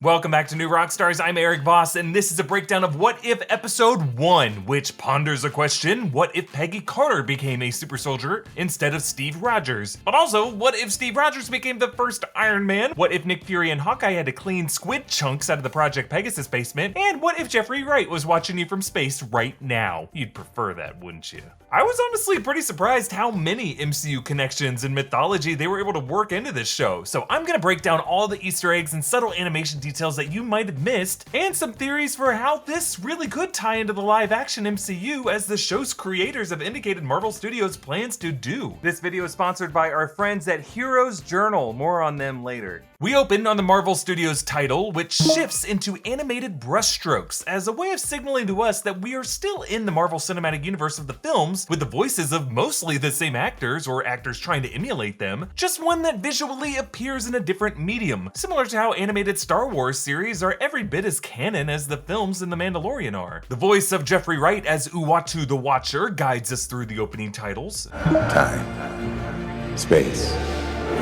Welcome back to New Rockstars. I'm Erik Voss, and this is a breakdown of What If Episode 1, which ponders a question: what if Peggy Carter became a super soldier instead of Steve Rogers? But also, what if Steve Rogers became the first Iron Man? What if Nick Fury and Hawkeye had to clean squid chunks out of the Project Pegasus basement? And what if Jeffrey Wright was watching you from space right now? You'd prefer that, wouldn't you? I was honestly pretty surprised how many MCU connections and mythology they were able to work into this show. So I'm gonna break down all the Easter eggs and subtle animation details that you might have missed, and some theories for how this really could tie into the live-action MCU, as the show's creators have indicated Marvel Studios plans to do. This video is sponsored by our friends at Heroes Journal. More on them later. We open on the Marvel Studios title, which shifts into animated brushstrokes as a way of signaling to us that we are still in the Marvel Cinematic Universe of the films, with the voices of mostly the same actors or actors trying to emulate them, just one that visually appears in a different medium, similar to how animated Star Wars series are every bit as canon as the films in The Mandalorian are. The voice of Jeffrey Wright as Uatu the Watcher guides us through the opening titles. Time, space,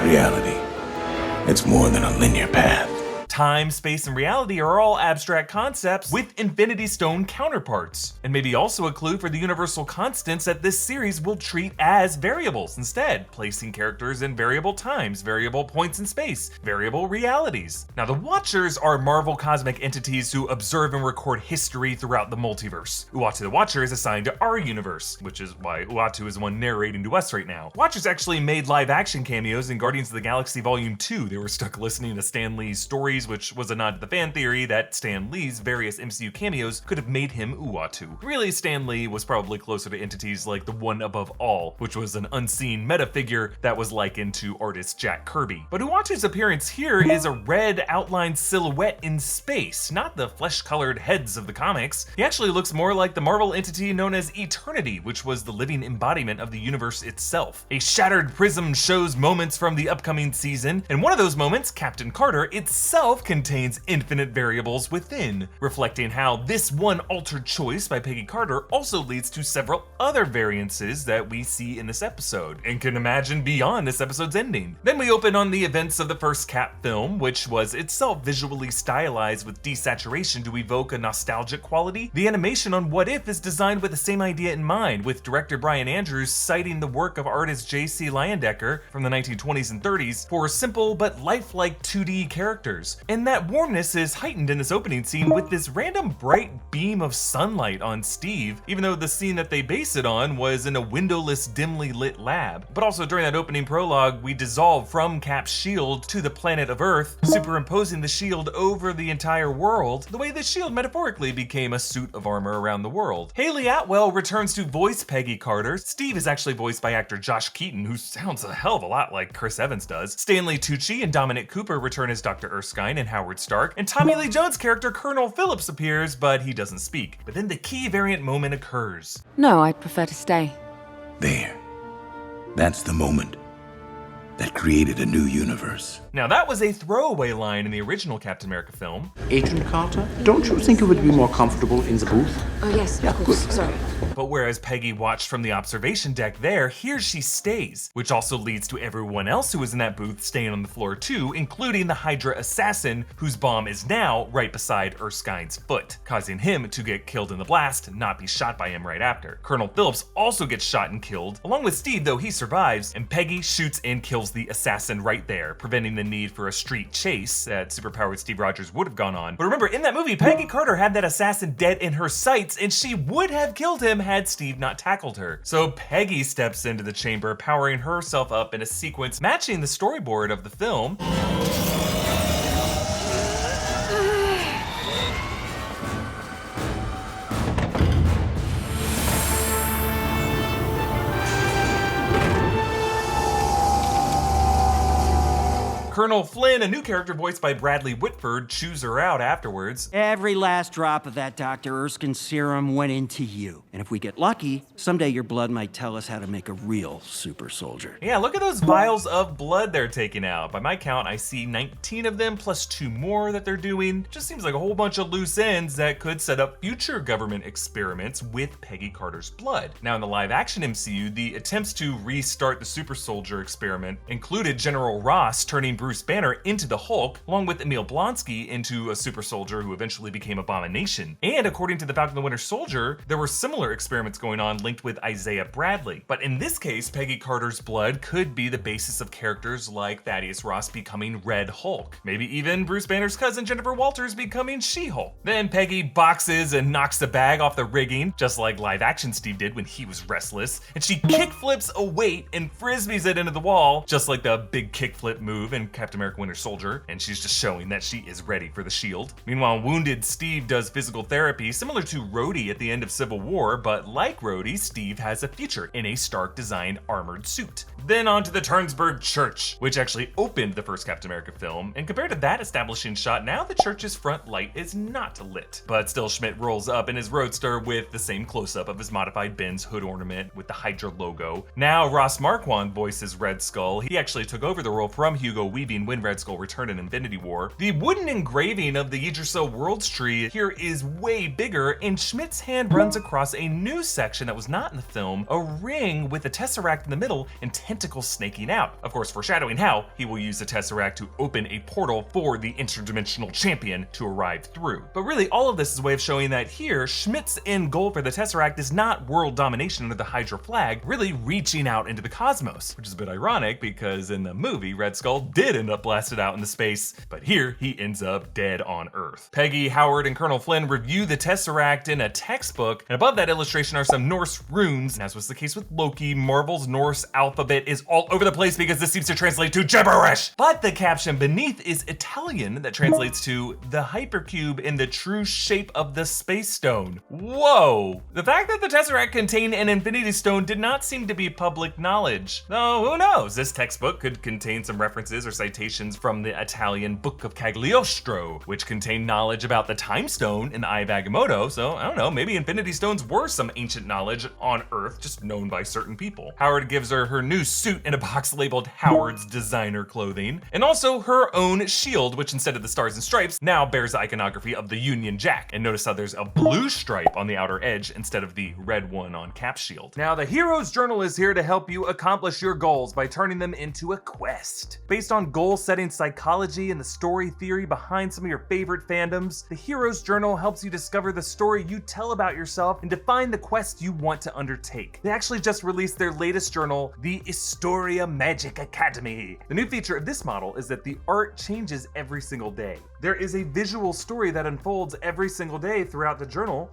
reality. It's more than a linear path. Time, space, and reality are all abstract concepts with Infinity Stone counterparts, and maybe also a clue for the universal constants that this series will treat as variables instead, placing characters in variable times, variable points in space, variable realities. Now, the Watchers are Marvel cosmic entities who observe and record history throughout the multiverse. Uatu the Watcher is assigned to our universe, which is why Uatu is the one narrating to us right now. Watchers actually made live-action cameos in Guardians of the Galaxy Volume 2. They were stuck listening to Stan Lee's stories, which was a nod to the fan theory that Stan Lee's various MCU cameos could have made him Uatu. Really, Stan Lee was probably closer to entities like the One Above All, which was an unseen meta figure that was likened to artist Jack Kirby. But Uatu's appearance here is a red outlined silhouette in space, not the flesh-colored heads of the comics. He actually looks more like the Marvel entity known as Eternity, which was the living embodiment of the universe itself. A shattered prism shows moments from the upcoming season, and one of those moments, Captain Carter itself, contains infinite variables within, reflecting how this one altered choice by Peggy Carter also leads to several other variances that we see in this episode, and can imagine beyond this episode's ending. Then we open on the events of the first Cap film, which was itself visually stylized with desaturation to evoke a nostalgic quality. The animation on What If is designed with the same idea in mind, with director Brian Andrews citing the work of artist J.C. Leyendecker from the 1920s and 30s for simple but lifelike 2D characters. And that warmness is heightened in this opening scene with this random bright beam of sunlight on Steve, even though the scene that they base it on was in a windowless, dimly lit lab. But also during that opening prologue, we dissolve from Cap's shield to the planet of Earth, superimposing the shield over the entire world, the way the shield metaphorically became a suit of armor around the world. Haley Atwell returns to voice Peggy Carter. Steve is actually voiced by actor Josh Keaton, who sounds a hell of a lot like Chris Evans does. Stanley Tucci and Dominic Cooper return as Dr. Erskine and Howard Stark, and Tommy Lee Jones' character Colonel Phillips appears, but he doesn't speak. But then the key variant moment occurs. No, I'd prefer to stay. There. That's the moment that created a new universe. Now that was a throwaway line in the original Captain America film. Agent Carter, don't you think you would be more comfortable in the booth? Oh yes, of course, sorry. But whereas Peggy watched from the observation deck there, here she stays, which also leads to everyone else who was in that booth staying on the floor too, including the Hydra assassin, whose bomb is now right beside Erskine's foot, causing him to get killed in the blast, not be shot by him right after. Colonel Phillips also gets shot and killed, along with Steve, though he survives, and Peggy shoots and kills the assassin right there, preventing the need for a street chase that superpowered Steve Rogers would have gone on. But remember, in that movie, Peggy Carter had that assassin dead in her sights, and she would have killed him had Steve not tackled her. So Peggy steps into the chamber, powering herself up in a sequence matching the storyboard of the film. Colonel Flynn, a new character voiced by Bradley Whitford, chews her out afterwards. Every last drop of that Dr. Erskine serum went into you. And if we get lucky, someday your blood might tell us how to make a real super soldier. Yeah, look at those vials of blood they're taking out. By my count, I see 19 of them plus 2 more that they're doing. Just seems like a whole bunch of loose ends that could set up future government experiments with Peggy Carter's blood. Now in the live action MCU, the attempts to restart the super soldier experiment included General Ross turning Bruce Bruce Banner into the Hulk, along with Emil Blonsky into a super soldier who eventually became Abomination. And according to the Falcon and the Winter Soldier, there were similar experiments going on linked with Isaiah Bradley. But in this case, Peggy Carter's blood could be the basis of characters like Thaddeus Ross becoming Red Hulk. Maybe even Bruce Banner's cousin Jennifer Walters becoming She-Hulk. Then Peggy boxes and knocks the bag off the rigging, just like live action Steve did when he was restless, and she kickflips a weight and frisbees it into the wall, just like the big kickflip move in Captain America Winter Soldier, and she's just showing that she is ready for the shield. Meanwhile, wounded Steve does physical therapy similar to Rhodey at the end of Civil War, but like Rhodey, Steve has a future in a Stark-designed armored suit. Then on to the Turnsburg Church, which actually opened the first Captain America film, and compared to that establishing shot, now the church's front light is not lit. But still, Schmidt rolls up in his Roadster with the same close-up of his modified Benz hood ornament with the Hydra logo. Now Ross Marquand voices Red Skull. He actually took over the role from Hugo Weaving when Red Skull returned in Infinity War. The wooden engraving of the Yggdrasil Worlds tree here is way bigger, and Schmidt's hand runs across a new section that was not in the film, a ring with a Tesseract in the middle and tentacles snaking out. Of course, foreshadowing how he will use the Tesseract to open a portal for the interdimensional champion to arrive through. But really, all of this is a way of showing that here, Schmidt's end goal for the Tesseract is not world domination under the Hydra flag, really reaching out into the cosmos, which is a bit ironic because in the movie, Red Skull did end up blasted out into space, but here he ends up dead on Earth. Peggy, Howard, and Colonel Flynn review the Tesseract in a textbook, and above that illustration are some Norse runes, and as was the case with Loki, Marvel's Norse alphabet is all over the place because this seems to translate to gibberish. But the caption beneath is Italian that translates to the hypercube in the true shape of the space stone. Whoa! The fact that the Tesseract contained an Infinity Stone did not seem to be public knowledge. Though who knows, this textbook could contain some references or citations from the Italian Book of Cagliostro, which contained knowledge about the Time Stone in the Eye of Agamotto, so I don't know, maybe Infinity Stones were some ancient knowledge on Earth, just known by certain people. Howard gives her new suit in a box labeled Howard's Designer Clothing, and also her own shield, which instead of the stars and stripes, now bears the iconography of the Union Jack. And notice how there's a blue stripe on the outer edge instead of the red one on Cap's shield. Now, the Hero's Journal is here to help you accomplish your goals by turning them into a quest. Based on goal-setting psychology and the story theory behind some of your favorite fandoms, the Hero's Journal helps you discover the story you tell about yourself and define the quest you want to undertake. They actually just released their latest journal, the Historia Magic Academy. The new feature of this model is that the art changes every single day. There is a visual story that unfolds every single day throughout the journal,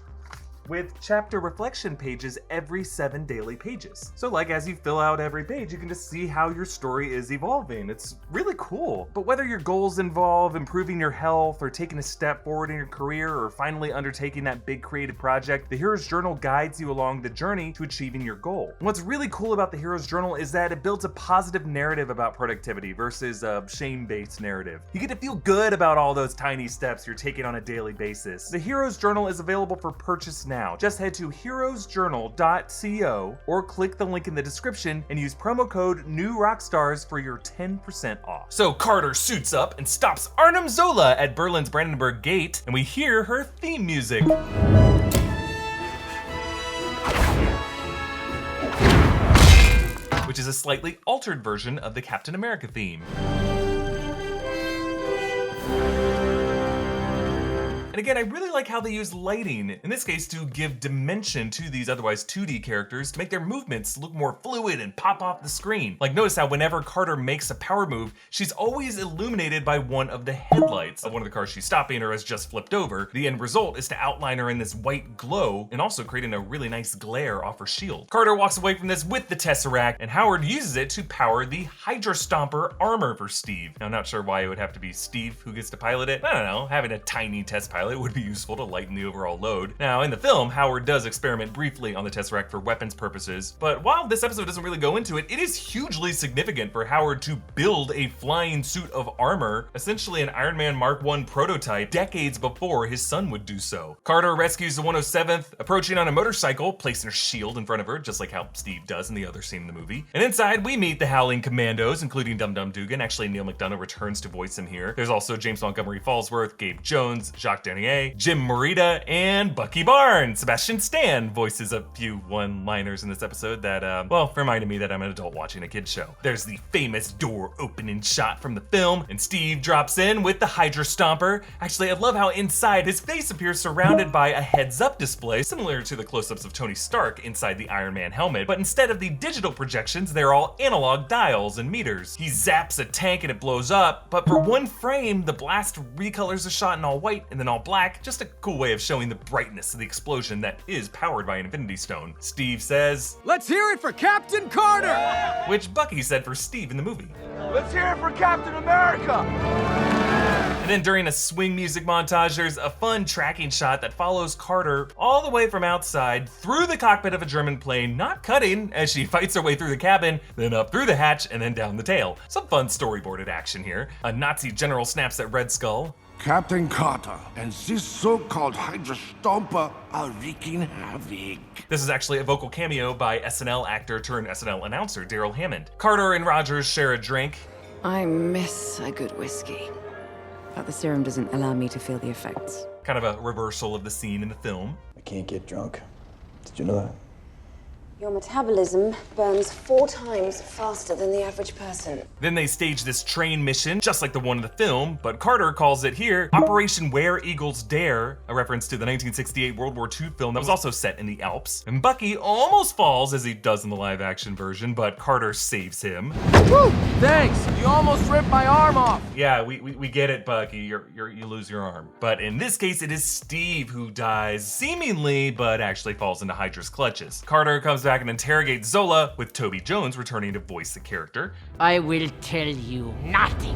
with chapter reflection pages every 7 daily pages. So like as you fill out every page, you can just see how your story is evolving. It's really cool. But whether your goals involve improving your health or taking a step forward in your career or finally undertaking that big creative project, the Hero's Journal guides you along the journey to achieving your goal. And what's really cool about the Hero's Journal is that it builds a positive narrative about productivity versus a shame-based narrative. You get to feel good about all those tiny steps you're taking on a daily basis. The Hero's Journal is available for purchase now. Just head to heroesjournal.co or click the link in the description and use promo code NEWROCKSTARS for your 10% off. So Carter suits up and stops Arnim Zola at Berlin's Brandenburg Gate, and we hear her theme music. Which is a slightly altered version of the Captain America theme. And again, I really like how they use lighting, in this case to give dimension to these otherwise 2D characters to make their movements look more fluid and pop off the screen. Like notice how whenever Carter makes a power move, she's always illuminated by one of the headlights of one of the cars she's stopping or has just flipped over. The end result is to outline her in this white glow and also creating a really nice glare off her shield. Carter walks away from this with the Tesseract, and Howard uses it to power the Hydra Stomper armor for Steve. Now, I'm not sure why it would have to be Steve who gets to pilot it. I don't know, having a tiny test pilot would be useful to lighten the overall load. Now, in the film, Howard does experiment briefly on the Tesseract for weapons purposes, but while this episode doesn't really go into it, it is hugely significant for Howard to build a flying suit of armor, essentially an Iron Man Mark I prototype, decades before his son would do so. Carter rescues the 107th, approaching on a motorcycle, placing her shield in front of her, just like how Steve does in the other scene in the movie. And inside, we meet the Howling Commandos, including Dum Dum Dugan. Actually, Neil McDonough returns to voice him here. There's also James Montgomery Fallsworth, Gabe Jones, Jacques Jenny A, Jim Morita, and Bucky Barnes. Sebastian Stan voices a few one-liners in this episode that, well, reminded me that I'm an adult watching a kid's show. There's the famous door opening shot from the film, and Steve drops in with the Hydra Stomper. Actually, I love how inside his face appears surrounded by a heads-up display, similar to the close-ups of Tony Stark inside the Iron Man helmet, but instead of the digital projections, they're all analog dials and meters. He zaps a tank and it blows up, but for one frame, the blast recolors the shot in all white and then all black. Just a cool way of showing the brightness of the explosion that is powered by an Infinity Stone. Steve says, "Let's hear it for Captain Carter!" which Bucky said for Steve in the movie. Let's hear it for Captain America! And then during a swing music montage, there's a fun tracking shot that follows Carter all the way from outside through the cockpit of a German plane, not cutting, as she fights her way through the cabin, then up through the hatch, and then down the tail. Some fun storyboarded action here. A Nazi general snaps at Red Skull. Captain Carter and this so-called Hydra Stomper are wreaking havoc. This is actually a vocal cameo by SNL actor turned SNL announcer Daryl Hammond. Carter and Rogers share a drink. I miss a good whiskey, but the serum doesn't allow me to feel the effects. Kind of a reversal of the scene in the film. I can't get drunk. Did you know that? Your metabolism burns 4 times faster than the average person. Then they stage this train mission, just like the one in the film, but Carter calls it here Operation Where Eagles Dare, a reference to the 1968 World War II film that was also set in the Alps. And Bucky almost falls, as he does in the live-action version, but Carter saves him. Woo! Thanks! You almost ripped my arm off! Yeah, we get it, Bucky. You lose your arm. But in this case, it is Steve who dies, seemingly, but actually falls into Hydra's clutches. Carter comes back and interrogates Zola, with Toby Jones returning to voice the character. I will tell you nothing.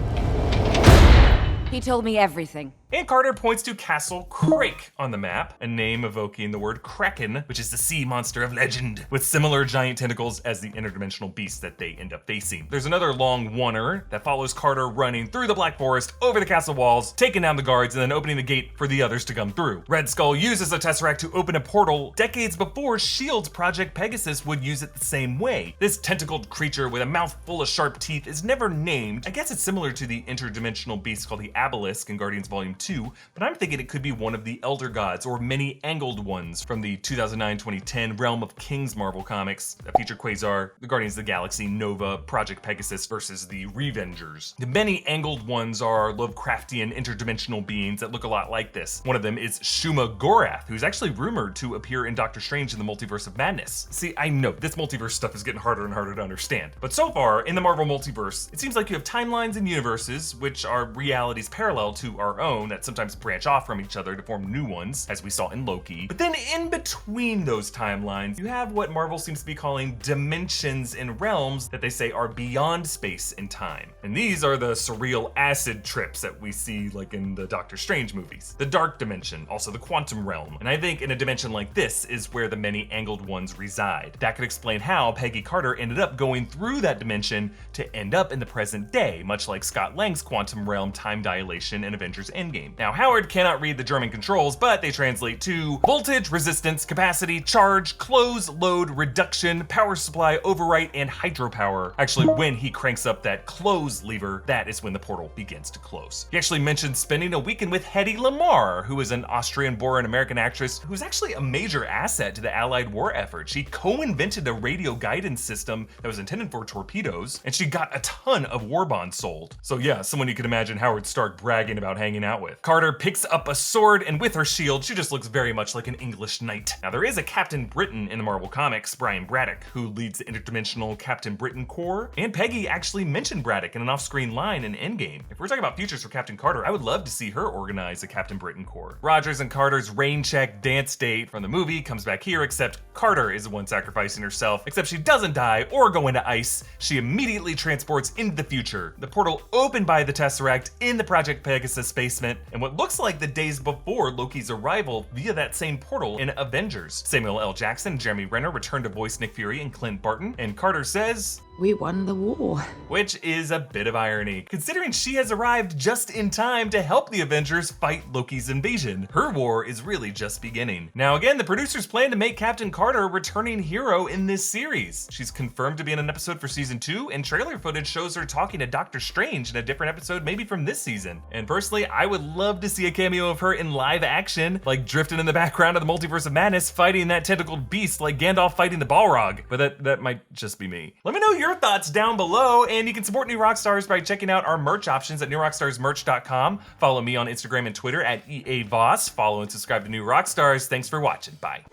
He told me everything. And Carter points to Castle Crake on the map, a name evoking the word Kraken, which is the sea monster of legend, with similar giant tentacles as the interdimensional beast that they end up facing. There's another long oneer that follows Carter running through the Black Forest, over the castle walls, taking down the guards, and then opening the gate for the others to come through. Red Skull uses the Tesseract to open a portal decades before S.H.I.E.L.D.'s Project Pegasus would use it the same way. This tentacled creature with a mouth full of sharp teeth is never named. I guess it's similar to the interdimensional beast called the Obelisk in Guardians Volume 2, but I'm thinking it could be one of the Elder Gods or many angled ones from the 2009-2010 Realm of Kings Marvel comics that feature Quasar, the Guardians of the Galaxy, Nova, Project Pegasus versus the Revengers. The many angled ones are Lovecraftian interdimensional beings that look a lot like this. One of them is Shuma Gorath, who's actually rumored to appear in Doctor Strange in the Multiverse of Madness. See, I know this multiverse stuff is getting harder and harder to understand, but so far in the Marvel multiverse, it seems like you have timelines and universes, which are realities parallel to our own that sometimes branch off from each other to form new ones, as we saw in Loki. But then in between those timelines, you have what Marvel seems to be calling dimensions and realms that they say are beyond space and time. And these are the surreal acid trips that we see like in the Doctor Strange movies. The dark dimension, also the quantum realm. And I think in a dimension like this is where the many angled ones reside. That could explain how Peggy Carter ended up going through that dimension to end up in the present day, much like Scott Lang's quantum realm time dilation in Avengers Endgame. Now, Howard cannot read the German controls, but they translate to voltage, resistance, capacity, charge, close, load, reduction, power supply, overwrite, and hydropower. Actually, when he cranks up that close lever, that is when the portal begins to close. He actually mentioned spending a weekend with Hedy Lamarr, who is an Austrian-born American actress who's actually a major asset to the Allied war effort. She co-invented a radio guidance system that was intended for torpedoes, and she got a ton of war bonds sold. So yeah, someone you could imagine Howard Stark bragging about hanging out with. Carter picks up a sword, and with her shield, she just looks very much like an English knight. Now, there is a Captain Britain in the Marvel Comics, Brian Braddock, who leads the interdimensional Captain Britain Corps, and Peggy actually mentioned Braddock in an off-screen line in Endgame. If we're talking about futures for Captain Carter, I would love to see her organize a Captain Britain Corps. Rogers and Carter's rain check dance date from the movie comes back here, except Carter is the one sacrificing herself, except she doesn't die or go into ice. She immediately transports into the future. The portal opened by the Tesseract in the Project Pegasus basement, and what looks like the days before Loki's arrival via that same portal in Avengers. Samuel L. Jackson and Jeremy Renner return to voice Nick Fury and Clint Barton, and Carter says, We won the war. Which is a bit of irony, considering she has arrived just in time to help the Avengers fight Loki's invasion. Her war is really just beginning. Now again, the producers plan to make Captain Carter a returning hero in this series. She's confirmed to be in an episode for season 2, and trailer footage shows her talking to Doctor Strange in a different episode maybe from this season. And personally, I would love to see a cameo of her in live action, like drifting in the background of the Multiverse of Madness fighting that tentacled beast like Gandalf fighting the Balrog. But that might just be me. Let me know your thoughts down below, and you can support New Rockstars by checking out our merch options at newrockstarsmerch.com. Follow me on Instagram and Twitter at Erik Voss. Follow and subscribe to New Rockstars. Thanks for watching. Bye.